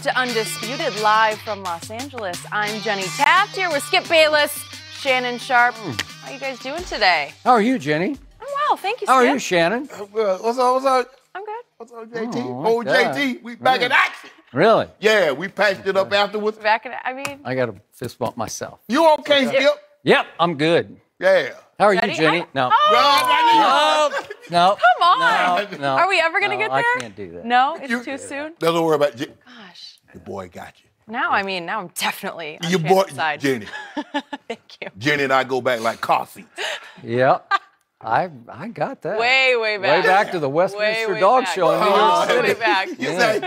to Undisputed, live from Los Angeles. I'm Jenny Taft, here with Skip Bayless, Shannon Sharp. How are you guys doing today? How are you, Jenny? I'm well, thank you, Skip. How are you, Shannon? What's up? I'm good. What's up, JT? Oh, Old JT, we back in action. Really? Yeah, we patched it up afterwards. I got a fist bump myself. You okay, Skip? Yep, I'm good. Yeah. How are Ready? you, Jenny? No. No. Come on. No. Are we ever going to get there? I can't do that. No? It's too soon? Don't worry about it. Gosh. Your boy got you. Now I'm definitely on Your boy, Shannon's side. Jenny. Thank you. Jenny and I go back like car seats. Yep. I got that. Way back. Way back to the Westminster Way Dog back. Show in New York All the City. way back. You say,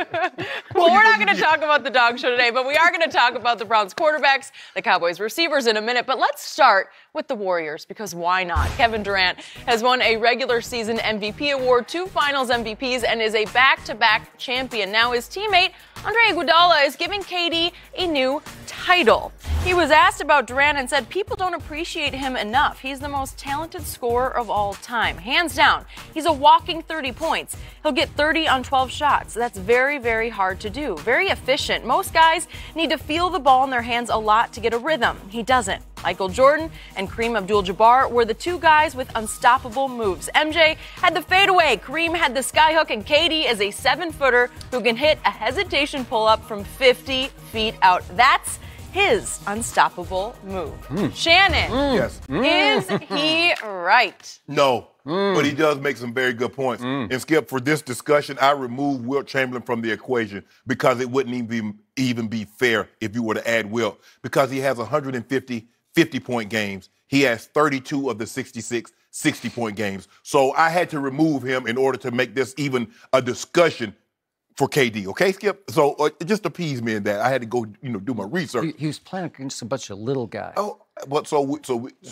Well, we're not going to talk about the dog show today, but we are going to talk about the Browns quarterbacks, the Cowboys receivers in a minute. But let's start with the Warriors, because why not? Kevin Durant has won a regular season MVP award, 2 finals MVPs, and is a back-to-back champion. Now his teammate, Andre Iguodala, is giving KD a new title. He was asked about Durant and said people don't appreciate him enough. He's the most talented scorer of all time. Hands down, he's a walking 30 points. He'll get 30 on 12 shots. That's very, very hard to do. Very efficient. Most guys need to feel the ball in their hands a lot to get a rhythm. He doesn't. Michael Jordan and Kareem Abdul-Jabbar were the 2 guys with unstoppable moves. MJ had the fadeaway, Kareem had the skyhook, and KD is a 7-footer who can hit a hesitation pull-up from 50 feet out. That's his unstoppable move. Shannon, yes. is he right? No, but he does make some very good points. And Skip, for this discussion, I removed Wilt Chamberlain from the equation because it wouldn't even be fair if you were to add Wilt, because he has 150 50-point games. He has 32 of the 66 60-point games. So I had to remove him in order to make this even a discussion for KD. Okay, Skip? So just appease me in that. I had to go, do my research. He was playing against a bunch of little guys. Oh, but so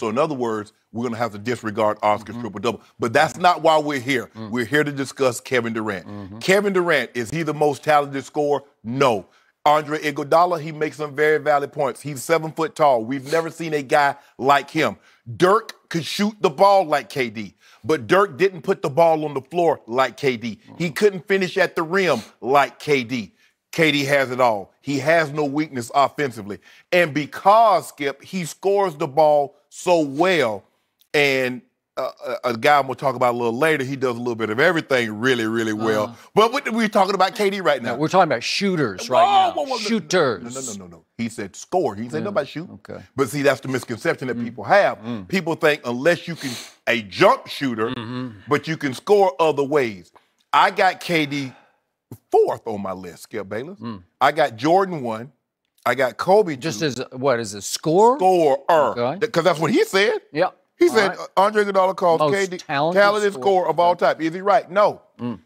in other words, we're going to have to disregard Oscar's triple-double. But that's not why we're here. We're here to discuss Kevin Durant. Kevin Durant, is he the most talented scorer? No. Andre Iguodala, he makes some very valid points. He's 7 foot tall. We've never seen a guy like him. Dirk could shoot the ball like KD, but Dirk didn't put the ball on the floor like KD. He couldn't finish at the rim like KD. KD has it all. He has no weakness offensively. And because, Skip, he scores the ball so well, and a guy I'm going to talk about a little later, he does a little bit of everything really, really well. But we're talking about KD right now. No, we're talking about shooters right now. Shooters. No. He said score. He said nobody shoot. Okay. But see, that's the misconception that people have. People think unless you can a jump shooter, but you can score other ways. I got KD 4th on my list, Skip Bayless. I got Jordan 1. I got Kobe 2. Just as a score? Scorer. Because that's what he said. Yep. He said Andre Iguodala calls KD talented scorer of all time. Is he right? No.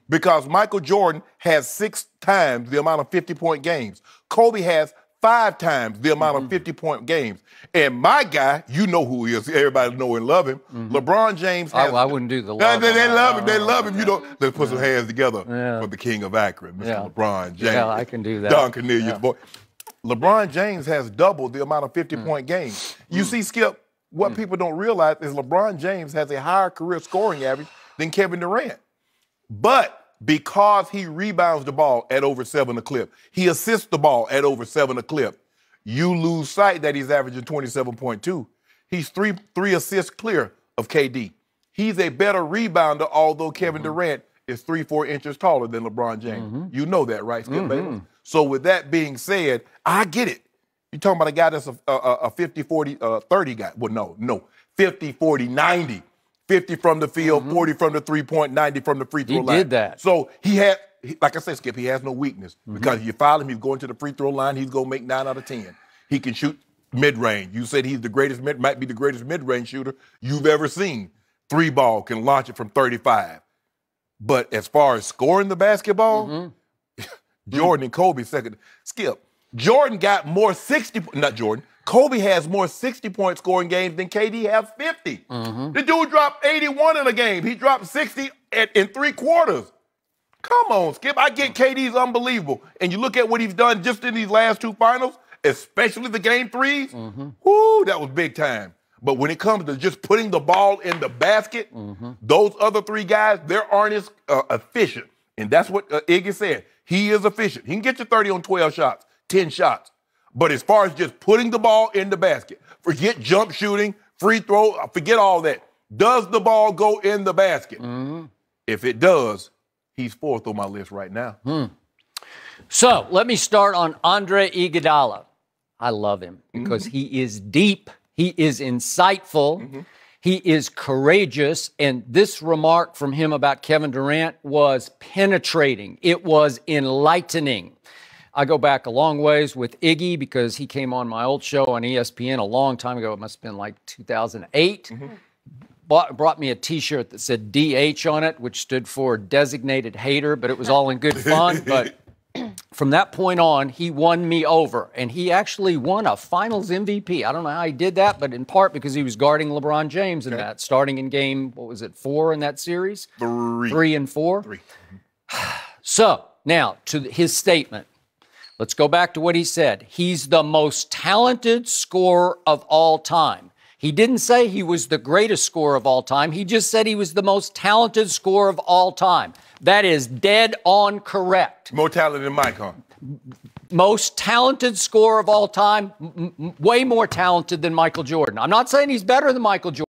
Because Michael Jordan has 6 times the amount of 50-point games. Kobe has 5 times the amount of 50-point games. And my guy, you know who he is. Everybody know and love him. LeBron James has... I wouldn't do the love. They love him. They love him. Let's put some hands together for the king of Akron, Mr. LeBron James. Yeah, I can do that. Don Cornelius, boy. LeBron James has double the amount of 50-point games. You see, Skip, what people don't realize is LeBron James has a higher career scoring average than Kevin Durant. But because he rebounds the ball at over 7 a clip, he assists the ball at over 7 a clip, you lose sight that he's averaging 27.2. He's three assists clear of KD. He's a better rebounder, although Kevin Durant is 3-4 inches taller than LeBron James. You know that, right, Skip Bayless? So with that being said, I get it. You're talking about a guy that's a 50-40-30 guy. Well, no. 50-40-90. 50 from the field, 40 from the three-point, 90 from the free throw line. He did that. So like I said, Skip, he has no weakness. Because if you follow him, he's going to the free throw line, he's going to make 9 out of 10. He can shoot mid-range. You said he's might be the greatest mid-range shooter you've ever seen. 3-ball, can launch it from 35. But as far as scoring the basketball, Jordan and Kobe second. Skip, Jordan got more 60, not Jordan, Kobe has more 60-point scoring games than KD has 50. The dude dropped 81 in a game. He dropped 60 in 3 quarters. Come on, Skip. I get KD's unbelievable. And you look at what he's done just in these last 2 finals, especially the game 3s, whoo, that was big time. But when it comes to just putting the ball in the basket, those other 3 guys, they aren't as efficient. And that's what Iggy said. He is efficient. He can get you 30 on 12 shots, 10 shots. But as far as just putting the ball in the basket, forget jump shooting, free throw, forget all that. Does the ball go in the basket? Mm-hmm. If it does, he's fourth on my list right now. So let me start on Andre Iguodala. I love him because he is deep, he is insightful, he is courageous, and this remark from him about Kevin Durant was penetrating. It was enlightening. I go back a long ways with Iggy because he came on my old show on ESPN a long time ago. It must have been like 2008. Brought me a T-shirt that said DH on it, which stood for designated hater, but it was all in good fun. But from that point on, he won me over, and he actually won a Finals MVP. I don't know how he did that, but in part because he was guarding LeBron James in that, starting in game, 4 in that series? 3 and 4? 3. So, now, to his statement. Let's go back to what he said. He's the most talented scorer of all time. He didn't say he was the greatest scorer of all time. He just said he was the most talented scorer of all time. That is dead on correct. More talented than Mike, huh? Most talented scorer of all time, way more talented than Michael Jordan. I'm not saying he's better than Michael Jordan.